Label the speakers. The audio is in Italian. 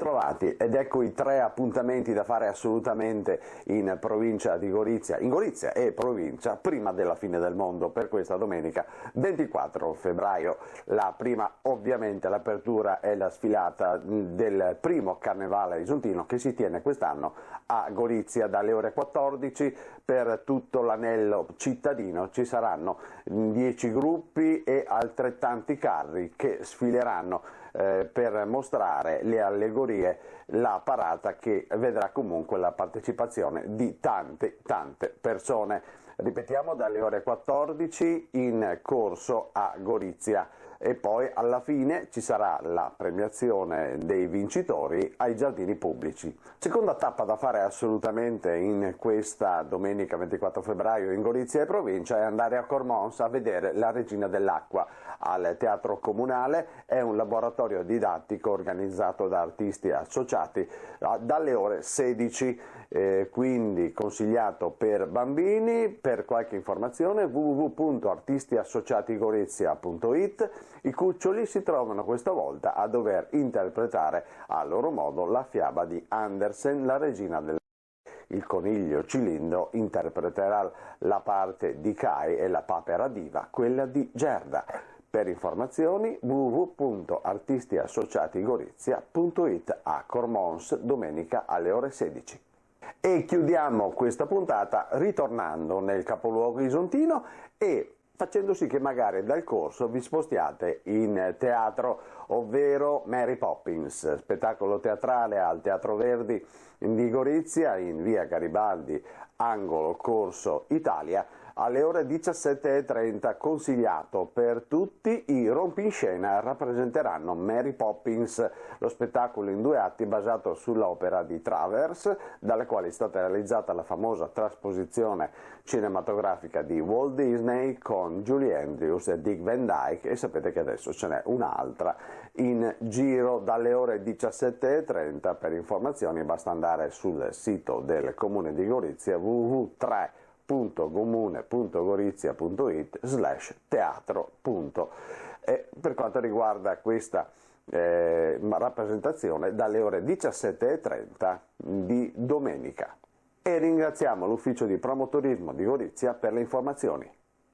Speaker 1: Bentrovati, ed ecco i 3 appuntamenti da fare assolutamente in provincia di Gorizia, in Gorizia e provincia, prima della fine del mondo per questa domenica 24 febbraio. La prima, ovviamente, l'apertura e la sfilata del primo carnevale isontino che si tiene quest'anno a Gorizia dalle ore 14 per tutto l'anello cittadino. Ci saranno 10 gruppi e altrettanti carri che sfileranno per mostrare le allegorie, la parata che vedrà comunque la partecipazione di tante persone. Ripetiamo, dalle ore 14 in corso a Gorizia, e poi alla fine ci sarà la premiazione dei vincitori ai giardini pubblici. Seconda tappa da fare assolutamente in questa domenica 24 febbraio in Gorizia e provincia è andare a Cormons a vedere la Regina dell'Acqua al Teatro Comunale. È un laboratorio didattico organizzato da artisti associati dalle ore 16, quindi consigliato per bambini. Per qualche informazione www.artistiassociatigorizia.it. I cuccioli si trovano questa volta a dover interpretare a loro modo la fiaba di Andersen, la regina del... Il coniglio Cilindo interpreterà la parte di Kai e la papera diva quella di Gerda. Per informazioni www.artistiassociatigorizia.it a Cormons domenica alle ore 16. E chiudiamo questa puntata ritornando nel capoluogo isontino e facendo sì che magari dal corso vi spostiate in teatro, ovvero Mary Poppins, spettacolo teatrale al Teatro Verdi di Gorizia in via Garibaldi, angolo Corso Italia, alle ore 17:30, consigliato per tutti. I rompinscena rappresenteranno Mary Poppins, lo spettacolo in 2 atti basato sull'opera di Travers, dalle quali è stata realizzata la famosa trasposizione cinematografica di Walt Disney con Julie Andrews e Dick Van Dyke, e sapete che adesso ce n'è un'altra in giro dalle ore 17:30. Per informazioni basta andare sul sito del Comune di Gorizia www.3.comune.gorizia.it/teatro. Per quanto riguarda questa rappresentazione dalle ore 17:30 di domenica. E ringraziamo l'ufficio di promotorismo di Gorizia per le informazioni.